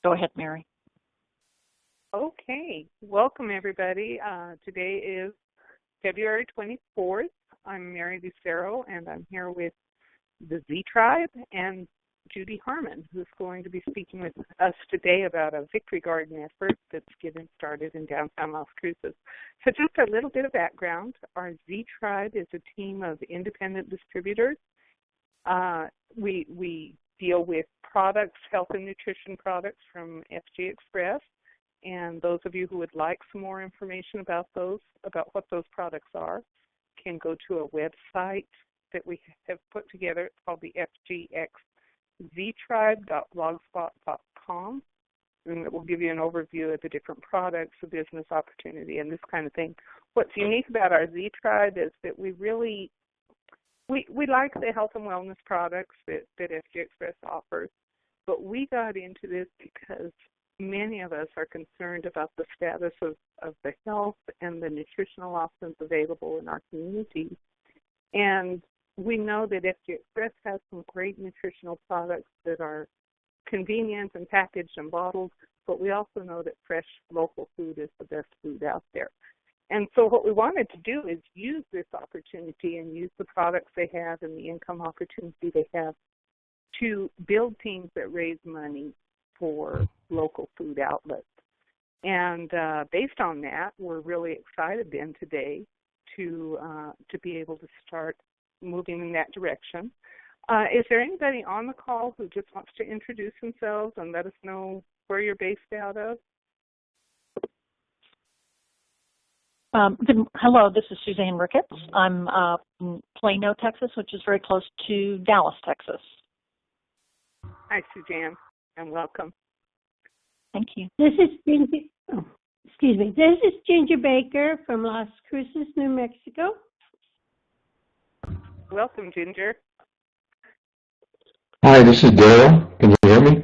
Go ahead, Mary. Okay, welcome everybody. Today is February 24th. I'm Mary Lucero, and I'm here with the Z Tribe and Judy Harmon, who's going to be speaking with us today about a Victory Garden effort that's getting started in downtown Las Cruces. So just a little bit of background. Our Z Tribe is a team of independent distributors. We deal with products, health and nutrition products from FG Express. And those of you who would like some more information about what those products are, can go to a website that we have put together. It's called the fgxztribe.blogspot.com, and it will give you an overview of the different products, the business opportunity, and this kind of thing. What's unique about our Z Tribe is that we like the health and wellness products that FG Express offers, but we got into this because many of us are concerned about the status of the health and the nutritional options available in our community. And we know that FG Express has some great nutritional products that are convenient and packaged and bottled, but we also know that fresh local food is the best food out there. And so what we wanted to do is use this opportunity and use the products they have and the income opportunity they have to build teams that raise money for local food outlets. And based on that, we're really excited then today to be able to start moving in that direction. Is there anybody on the call who just wants to introduce themselves and let us know where you're based out of? Hello, this is Suzanne Ricketts. I'm in Plano, Texas, which is very close to Dallas, Texas. Hi, Suzanne, and welcome. Thank you. This is Ginger Baker from Las Cruces, New Mexico. Welcome, Ginger. Hi, this is Daryl. Can you hear me?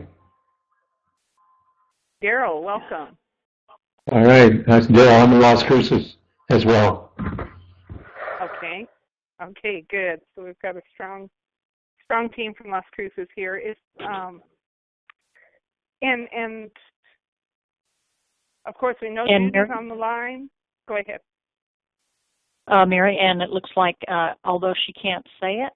Daryl, welcome. All right, that's Daryl. I'm in Las Cruces as well. Okay, good. So we've got a strong team from Las Cruces here. And of course we know Judy's on the line. Go ahead. Mary, and it looks like, although she can't say it,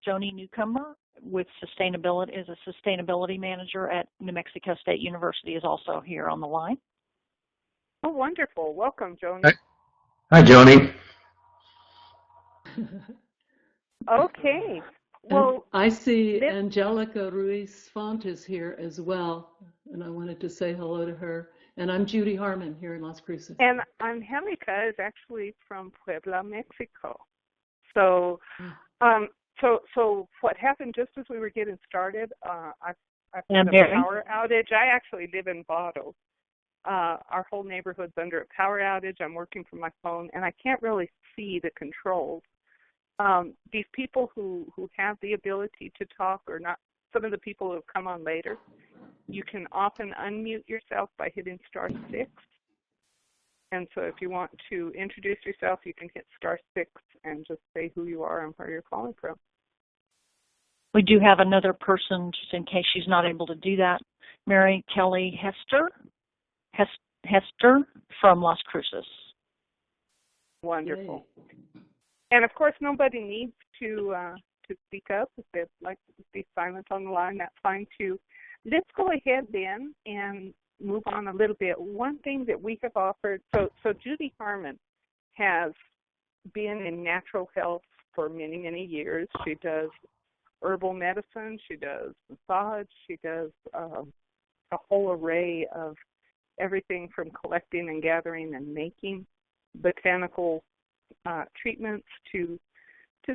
Joni Newcomer with sustainability is a sustainability manager at New Mexico State University is also here on the line. Oh, wonderful. Welcome, Joni. Hi, Joni. Okay. Well, and I see Angelica Ruiz Font is here as well, and I wanted to say hello to her. And I'm Judy Harmon here in Las Cruces. And Angelica is actually from Puebla, Mexico. So, so what happened just as we were getting started? I had a power outage. I actually live in Vado. Our whole neighborhood's under a power outage. I'm working from my phone, and I can't really see the controls. These people who have the ability to talk, or not, some of the people who have come on later, you can often unmute yourself by hitting *6. And so if you want to introduce yourself, you can hit *6 and just say who you are and where you're calling from. We do have another person, just in case she's not able to do that, Mary Kelly Hester from Las Cruces. Wonderful. Yay. And of course, nobody needs to speak up. If they'd like to be silent on the line, that's fine too. Let's go ahead then and move on a little bit. One thing that we have offered, so Judy Harmon has been in natural health for many, many years. She does herbal medicine, she does massage, she does a whole array of everything from collecting and gathering and making botanical treatments to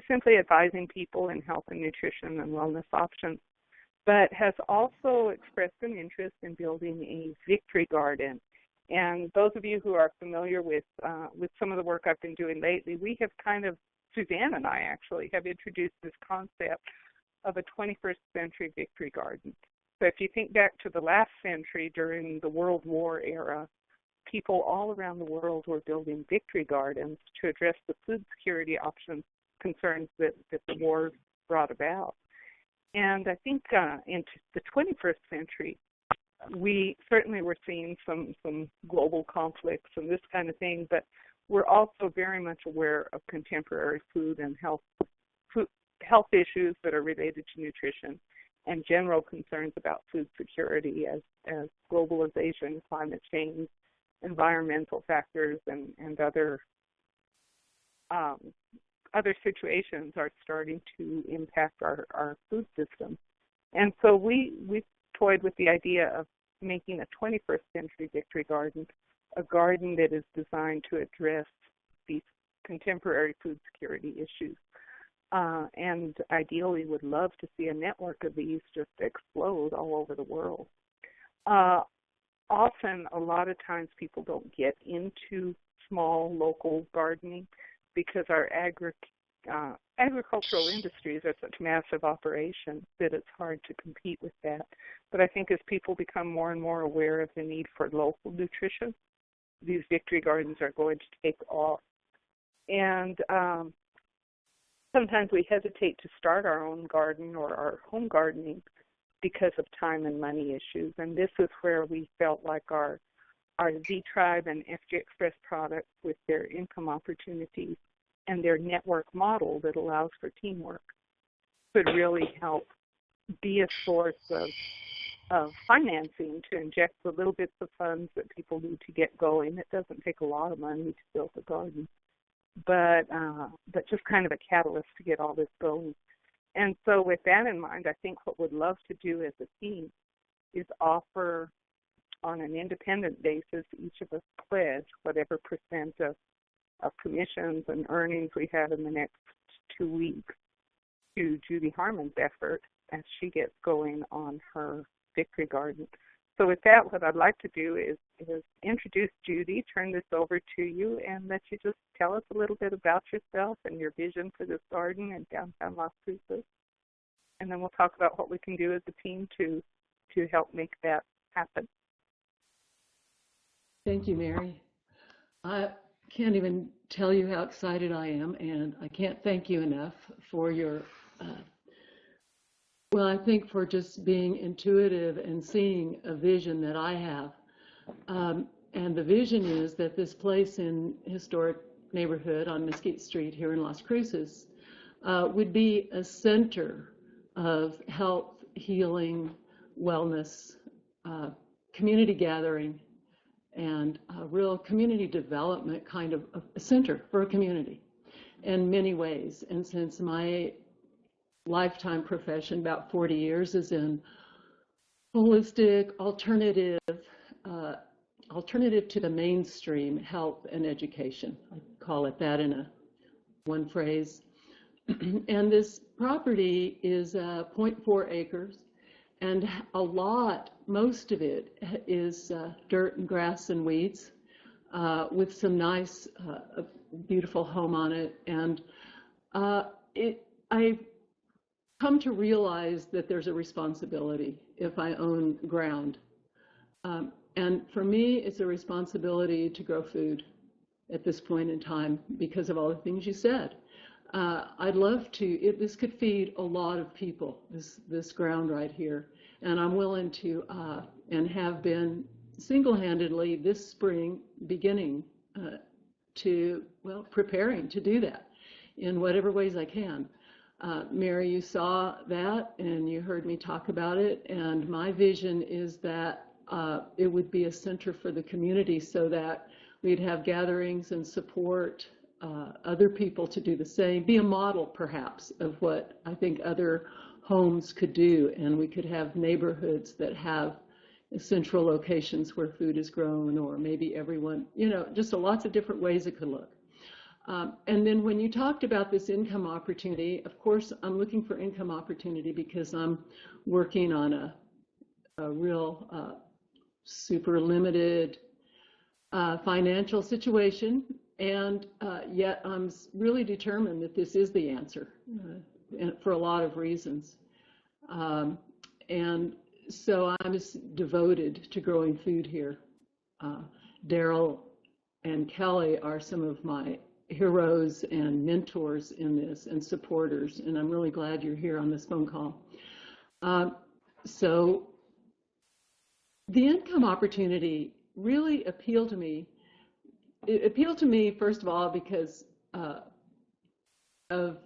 simply advising people in health and nutrition and wellness options, but has also expressed an interest in building a Victory Garden. And those of you who are familiar with some of the work I've been doing lately, we have Suzanne and I actually have introduced this concept of a 21st century Victory Garden. So if you think back to the last century during the World War era, people all around the world were building Victory Gardens to address the food security concerns that the war brought about. And I think in the 21st century, we certainly were seeing some global conflicts and this kind of thing, but we're also very much aware of contemporary food and health issues that are related to nutrition and general concerns about food security as globalization, climate change, environmental factors, and other situations are starting to impact our food system. And so we toyed with the idea of making a 21st century victory garden, a garden that is designed to address these contemporary food security issues. And ideally would love to see a network of these just explode all over the world. Often, a lot of times people don't get into small local gardening because our agricultural industries are such massive operations that it's hard to compete with that. But I think as people become more and more aware of the need for local nutrition, these victory gardens are going to take off. And sometimes we hesitate to start our own garden or our home gardening because of time and money issues. And this is where we felt like our Z-Tribe and FG Express products with their income opportunities and their network model that allows for teamwork could really help be a source of financing to inject the little bits of funds that people need to get going. It doesn't take a lot of money to build a garden, but just kind of a catalyst to get all this going. And so with that in mind, I think what we'd love to do as a team is offer on an independent basis, each of us pledge whatever percent of commissions and earnings we have in the next 2 weeks to Judy Harmon's effort as she gets going on her victory garden. So with that, what I'd like to do is introduce Judy, turn this over to you, and let you just tell us a little bit about yourself and your vision for this garden in downtown Las Cruces. And then we'll talk about what we can do as a team to help make that happen. Thank you, Mary. I can't even tell you how excited I am, and I can't thank you enough for your I think for just being intuitive and seeing a vision that I have. And the vision is that this place in historic neighborhood on Mesquite Street here in Las Cruces would be a center of health, healing, wellness, community gathering, and a real community development kind of a center for a community in many ways. And since my lifetime profession, about 40 years, is in holistic, alternative to the mainstream health and education. I call it that in one phrase. And this property is 0.4 acres, and most of it is dirt and grass and weeds, with some nice, beautiful home on it. And I've come to realize that there's a responsibility if I own ground. And for me, it's a responsibility to grow food at this point in time because of all the things you said. I'd love to, this could feed a lot of people, this ground right here. And I'm willing to, and have been single-handedly this spring beginning preparing to do that in whatever ways I can. Mary, you saw that and you heard me talk about it, and my vision is that it would be a center for the community so that we'd have gatherings and support other people to do the same, be a model perhaps of what I think other homes could do, and we could have neighborhoods that have central locations where food is grown, or maybe everyone, just lots of different ways it could look. And then when you talked about this income opportunity, of course, I'm looking for income opportunity because I'm working on a real super limited financial situation, and yet I'm really determined that this is the answer for a lot of reasons. And so I'm just devoted to growing food here. Daryl and Kelly are some of my heroes and mentors in this and supporters, and I'm really glad you're here on this phone call. So The income opportunity really appealed to me. It appealed to me, first of all, because of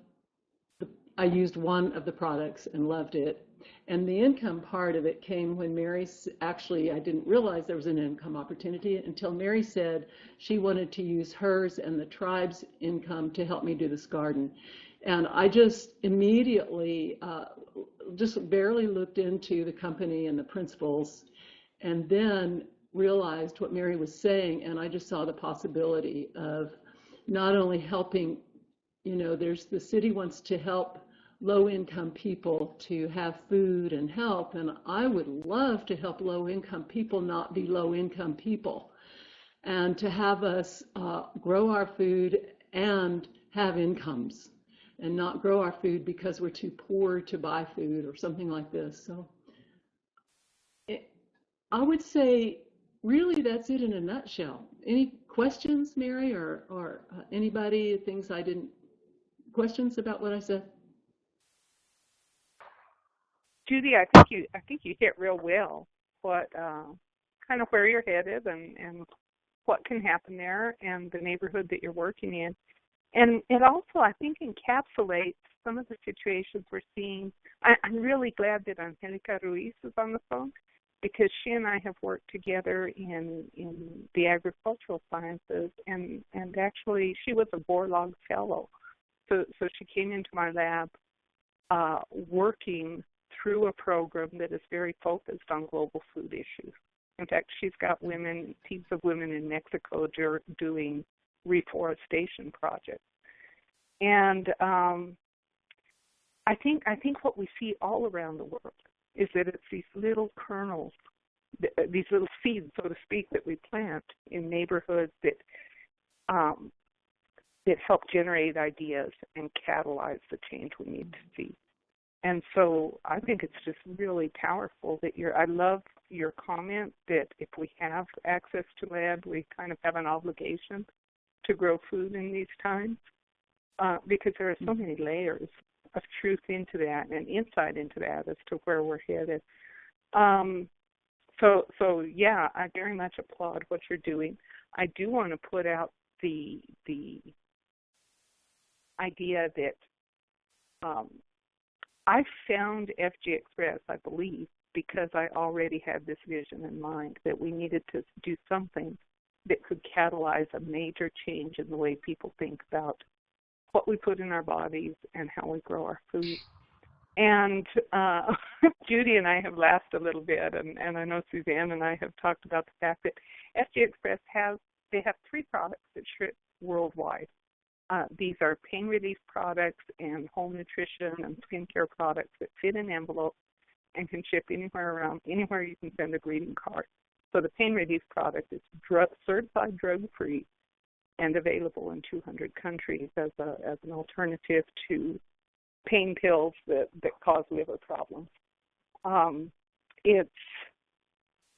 I used one of the products and loved it. And the income part of it came when Mary, actually, I didn't realize there was an income opportunity until Mary said she wanted to use hers and the tribe's income to help me do this garden. And I just immediately just barely looked into the company and the principles, and then realized what Mary was saying, and I just saw the possibility of not only helping, there's the city wants to help low-income people to have food and help, and I would love to help low-income people not be low-income people, and to have us grow our food and have incomes, and not grow our food because we're too poor to buy food or something like this. So I would say really that's it in a nutshell. Any questions, Mary, or anybody, questions about what I said? Judy, I think you hit real well what kind of where you're headed and what can happen there and the neighborhood that you're working in. And it also, I think, encapsulates some of the situations we're seeing. I'm really glad that Angelica Ruiz is on the phone, because she and I have worked together in the agricultural sciences, and actually she was a Borlaug fellow. So she came into my lab working through a program that is very focused on global food issues. In fact, she's got teams of women in Mexico doing reforestation projects. And I think what we see all around the world is that it's these little kernels, these little seeds, so to speak, that we plant in neighborhoods that help generate ideas and catalyze the change we need to see. And so I think it's just really powerful that I love your comment that if we have access to land, we kind of have an obligation to grow food in these times, because there are so many layers of truth into that and insight into that as to where we're headed. So yeah, I very much applaud what you're doing. I do want to put out the idea that I found FG Express, I believe, because I already had this vision in mind that we needed to do something that could catalyze a major change in the way people think about what we put in our bodies and how we grow our food. And Judy and I have laughed a little bit, and I know Suzanne and I have talked about the fact that FG Express have 3 products that ship worldwide. These are pain relief products and home nutrition and skincare products that fit in envelopes and can ship anywhere you can send a greeting card. So the pain relief product is certified drug-free and available in 200 countries as an alternative to pain pills that cause liver problems.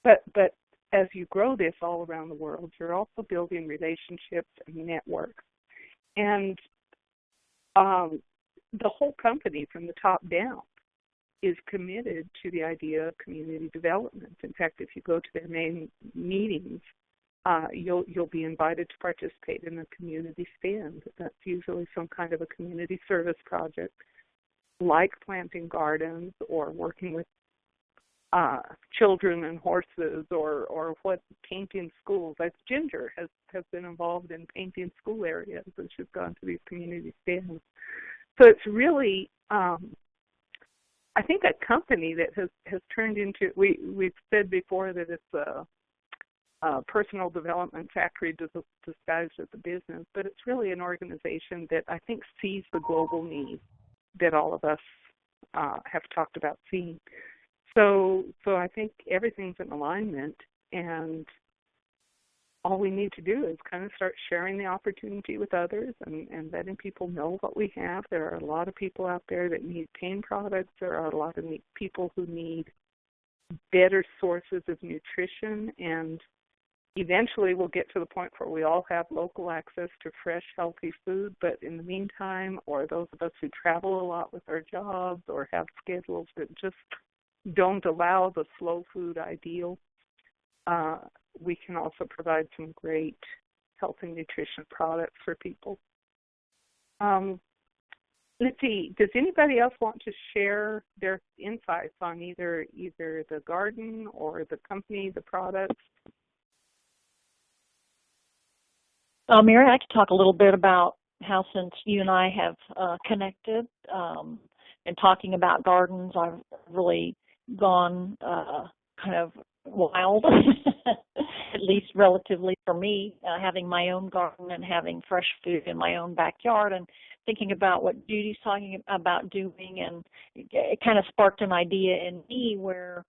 But as you grow this all around the world, you're also building relationships and networks. And the whole company from the top down is committed to the idea of community development. In fact, if you go to their main meetings, you'll be invited to participate in a community stand. That's usually some kind of a community service project, like planting gardens or working with children and horses, or what painting schools. Like Ginger has been involved in painting school areas, and she's gone to these community stands. So it's really, I think, a company that has turned into, we've said before that it's a personal development factory disguised as a business, but it's really an organization that I think sees the global need that all of us have talked about seeing. So I think everything's in alignment, and all we need to do is kind of start sharing the opportunity with others and letting people know what we have. There are a lot of people out there that need pain products. There are a lot of people who need better sources of nutrition, and eventually we'll get to the point where we all have local access to fresh, healthy food. But in the meantime, or those of us who travel a lot with our jobs or have schedules that just don't allow the slow food ideal, we can also provide some great health and nutrition products for people. Let's see, does anybody else want to share their insights on either the garden or the company, the products? Mary, I could talk a little bit about how, since you and I have connected and talking about gardens, I've really gone kind of wild, at least relatively for me, having my own garden and having fresh food in my own backyard, and thinking about what Judy's talking about doing, and it kind of sparked an idea in me where,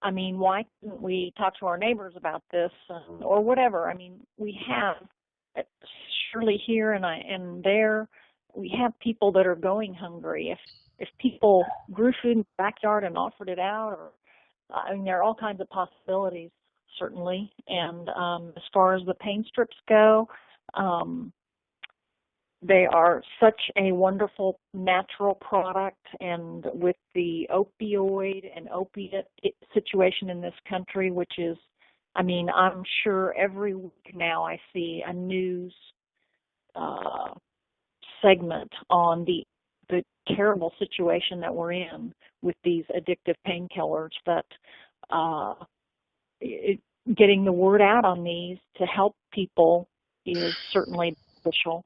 I mean, why couldn't we talk to our neighbors about this or whatever? I mean, we have, surely here and there, we have people that are going hungry. If people grew food in the backyard and offered it out, or I mean, there are all kinds of possibilities, certainly. And as far as the pain strips go, they are such a wonderful natural product, and with the opioid and opiate situation in this country, which is, I mean, I'm sure every week now I see a news segment on the terrible situation that we're in with these addictive painkillers, that getting the word out on these to help people is certainly beneficial.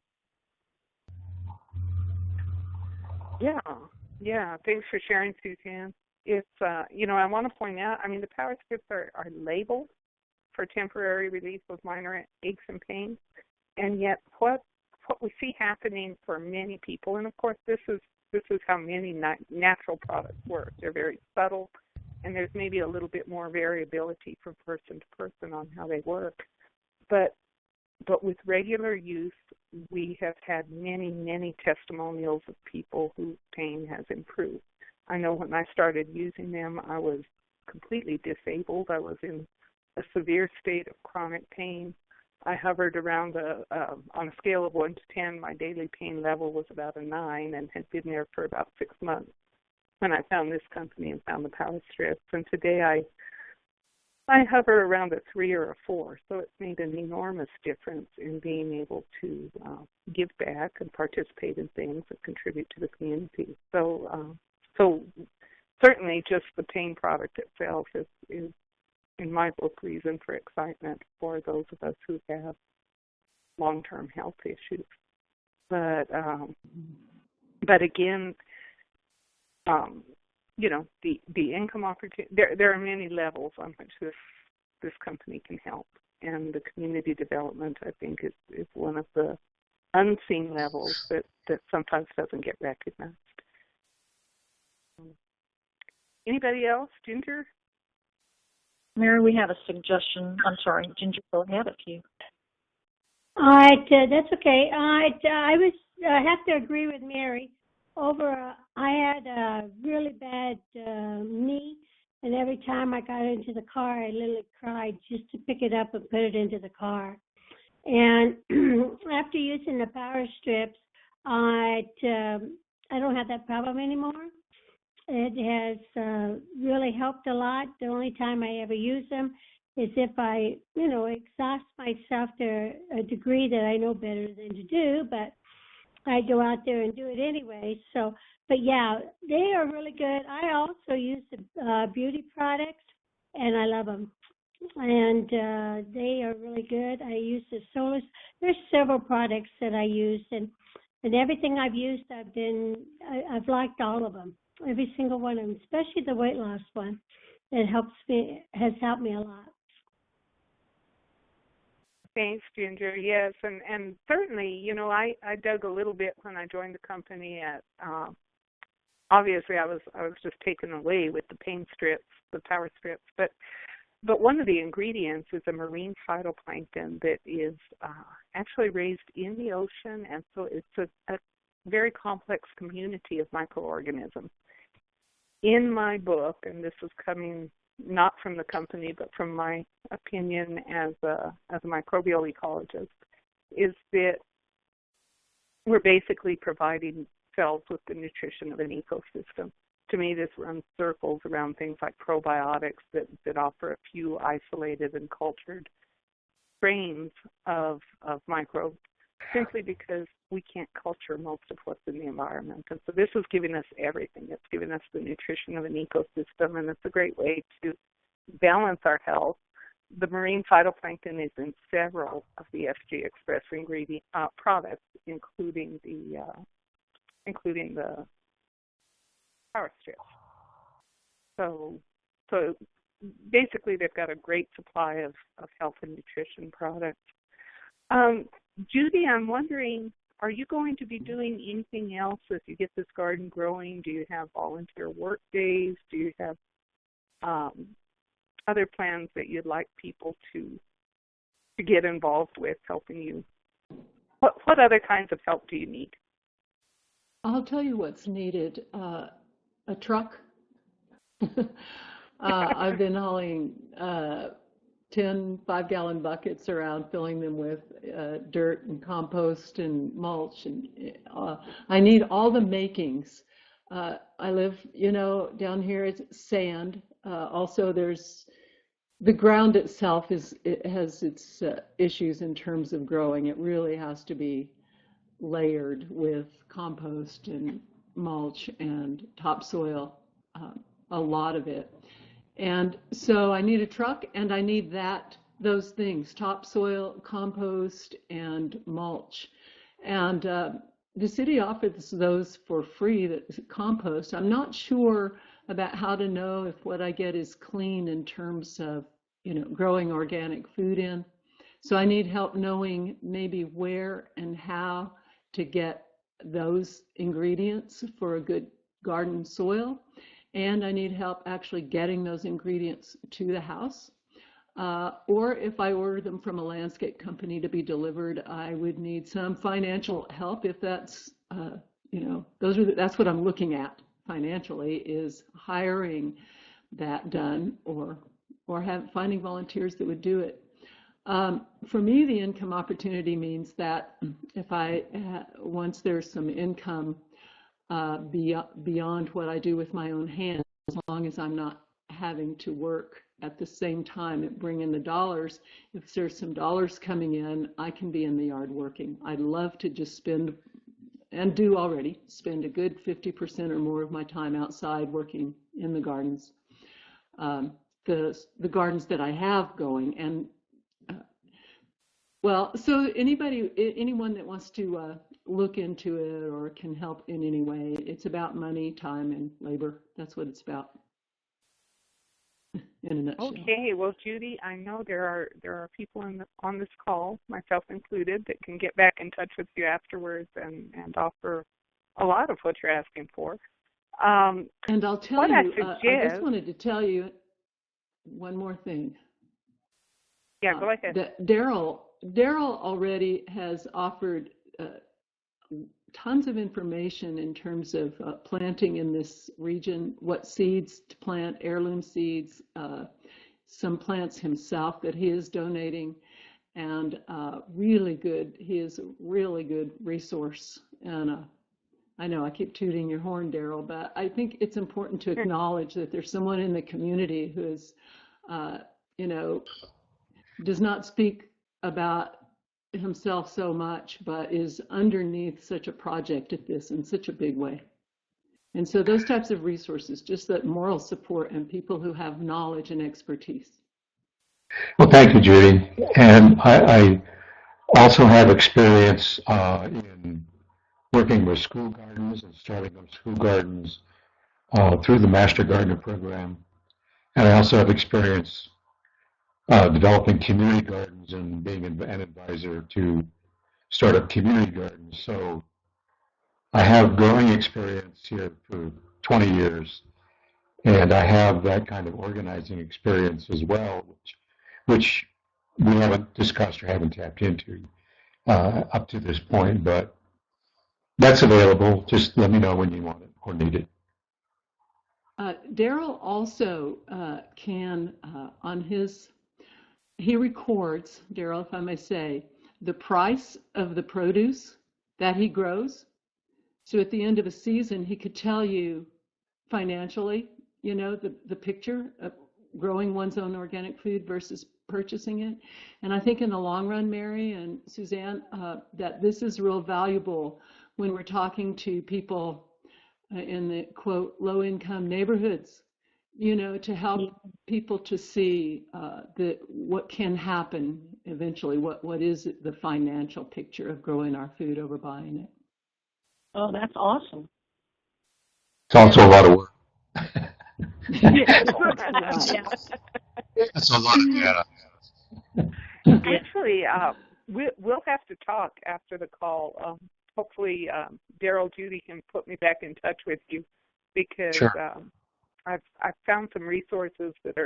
Yeah. Thanks for sharing, Suzanne. It's, I want to point out, I mean, the power strips are labeled for temporary relief of minor aches and pains, and yet what we see happening for many people, and of course this is how many natural products work. They're very subtle, and there's maybe a little bit more variability from person to person on how they work. But with regular use, we have had many testimonials of people whose pain has improved. I know when I started using them, I was completely disabled. I was in a severe state of chronic pain. I hovered around on a scale of 1 to 10. My daily pain level was about a 9 and had been there for about 6 months when I found this company and found the power strips. And today I hover around a 3 or a 4. So it's made an enormous difference in being able to give back and participate in things that contribute to the community. So certainly just the pain product itself is in my book, reason for excitement for those of us who have long-term health issues. But again, the income opportunity. There are many levels on which this company can help, and the community development, I think, is one of the unseen levels that sometimes doesn't get recognized. Anybody else, Ginger? Mary, we have a suggestion. I'm sorry, Ginger, go ahead if you. That's okay. I have to agree with Mary. I had a really bad knee, and every time I got into the car, I literally cried just to pick it up and put it into the car. And after using the power strips, I don't have that problem anymore. It has really helped a lot. The only time I ever use them is if I, exhaust myself to a degree that I know better than to do, but I go out there and do it anyway. So, but yeah, they are really good. I also use the beauty products, and I love them. And they are really good. I use the Solus. There's several products that I use, and everything I've used, I've liked all of them. Every single one of them, especially the weight loss one. It has helped me a lot. Thanks, Ginger. Yes, and certainly, I dug a little bit when I joined the company. Obviously, I was just taken away with the pain strips, the power strips. But one of the ingredients is a marine phytoplankton that is actually raised in the ocean, and so it's a very complex community of microorganisms. In my book, and this is coming not from the company, but from my opinion as a microbial ecologist, is that we're basically providing cells with the nutrition of an ecosystem to me, this runs circles around things like probiotics that offer a few isolated and cultured strains of microbes, simply because we can't culture most of what's in the environment. And so this is giving us everything. It's giving us the nutrition of an ecosystem, and it's a great way to balance our health. The marine phytoplankton is in several of the FG Express ingredient products, including the power strips. So basically, they've got a great supply of health and nutrition products. Judy, I'm wondering, are you going to be doing anything else as you get this garden growing? Do you have volunteer work days? Do you have other plans that you'd like people to get involved with, helping you? What other kinds of help do you need? I'll tell you what's needed. A truck. I've been hauling 10 5-gallon buckets around, filling them with dirt and compost and mulch. And I need all the makings. I live, down here it's sand. Also, there's the ground itself it has its issues in terms of growing. It really has to be layered with compost and mulch and topsoil, a lot of it. And so I need a truck, and I need those things: topsoil, compost, and mulch. And the city offers those for free, that compost. I'm not sure about how to know if what I get is clean in terms of, growing organic food in. So I need help knowing maybe where and how to get those ingredients for a good garden soil. And I need help actually getting those ingredients to the house. Or if I order them from a landscape company to be delivered, I would need some financial help. If that's, that's what I'm looking at financially, is hiring that done, or finding volunteers that would do it. For me, the income opportunity means that if once there's some income beyond what I do with my own hands, as long as I'm not having to work at the same time and bring in the dollars, if there's some dollars coming in, I can be in the yard working. I'd love to just spend, and do already, spend a good 50% or more of my time outside working in the gardens. The gardens that I have going. And so anyone that wants to look into it or can help in any way, it's about money, time, and labor. That's what it's about, in a nutshell. Okay, well, Judy, I know there are people on this call, myself included, that can get back in touch with you afterwards and offer a lot of what you're asking for. And I'll tell you, I just wanted to tell you one more thing. Yeah, go ahead. Daryl already has offered tons of information in terms of planting in this region, what seeds to plant, heirloom seeds, some plants himself that he is donating, and he is a really good resource. And I know I keep tooting your horn, Daryl, but I think it's important to acknowledge that there's someone in the community who is, does not speak about himself so much, but is underneath such a project at this in such a big way. And so those types of resources, just that moral support and people who have knowledge and expertise. Well, thank you, Judy. And I also have experience in working with school gardens and starting up school gardens through the Master Gardener program. And I also have experience developing community gardens and being an advisor to start up community gardens. So I have growing experience here for 20 years, and I have that kind of organizing experience as well, which we haven't discussed or haven't tapped into up to this point, but that's available. Just let me know when you want it or need it. Daryl also can, he records, Daryl, if I may say, the price of the produce that he grows. So at the end of a season, he could tell you financially, you know, the picture of growing one's own organic food versus purchasing it. And I think in the long run, Mary and Suzanne, that this is real valuable when we're talking to people in the quote low-income neighborhoods, you know, to help people to see what can happen eventually. What is the financial picture of growing our food over buying it? Oh, that's awesome. It's also a lot of work. Yeah. That's a lot of data. Actually, we'll have to talk after the call. Hopefully, Daryl, Judy can put me back in touch with you because Sure. I've found some resources that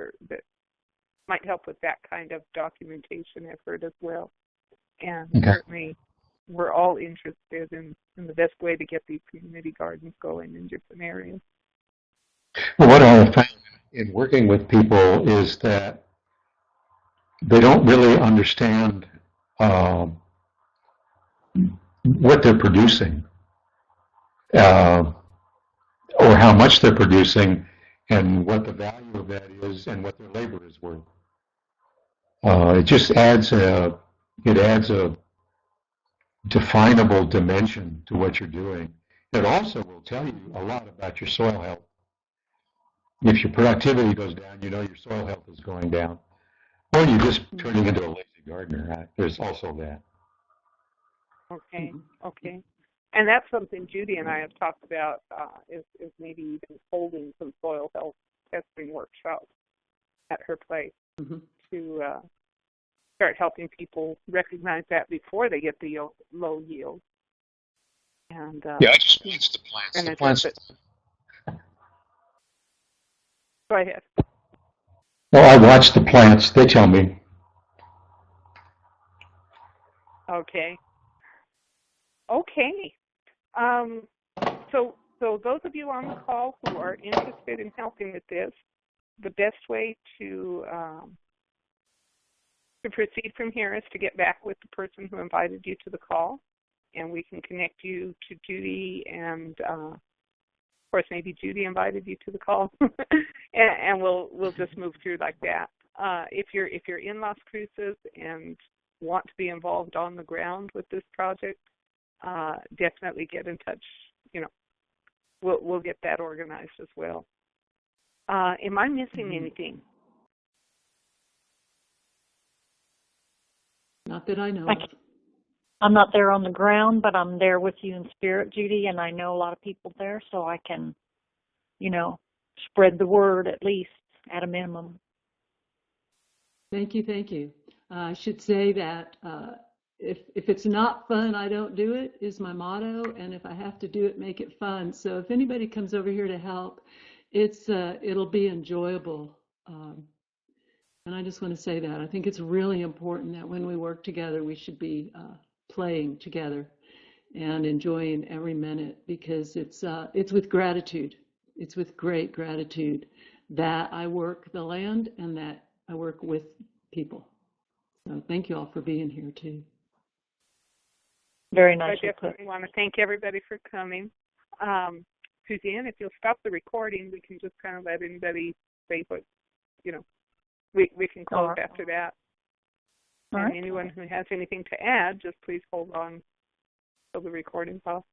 might help with that kind of documentation effort as well. And Okay. certainly, we're all interested in the best way to get these community gardens going in different areas. Well, what I have found in working with people is that they don't really understand what they're producing or how much they're producing and what the value of that is and what their labor is worth. It just adds a definable dimension to what you're doing. It also will tell you a lot about your soil health. If your productivity goes down, you know your soil health is going down. Or you're just turning into a lazy gardener. Right? There's also that. Okay, okay. And that's something Judy and I have talked about is maybe even holding some soil health testing workshops at her place to start helping people recognize that before they get the low yield. And Yeah, I just watch the plants. and The plants. Go ahead. Well, I watch the plants. They tell me. Okay. Okay. So those of you on the call who are interested in helping with this, the best way to proceed from here is to get back with the person who invited you to the call, and we can connect you to Judy, and of course maybe Judy invited you to the call, and we'll just move through like that. If you're in Las Cruces and want to be involved on the ground with this project, definitely get in touch. You know, we'll get that organized as well. Am I missing anything? Not that I know of. I'm not there on the ground, but I'm there with you in spirit, Judy, and I know a lot of people there, so I can, you know, spread the word at least at a minimum. Thank you, thank you. I should say that if it's not fun, I don't do it is my motto, and if I have to do it, make it fun. So if anybody comes over here to help, it'll be enjoyable. And I just want to say that I think it's really important that when we work together, we should be playing together and enjoying every minute, because it's with gratitude. It's with great gratitude that I work the land and that I work with people. So thank you all for being here too. Very nice. I definitely want to thank everybody for coming. Suzanne, if you'll stop the recording, we can just kind of let anybody say what, you know, we can close after that. All and right. anyone who has anything to add, just please hold on till the recording's off.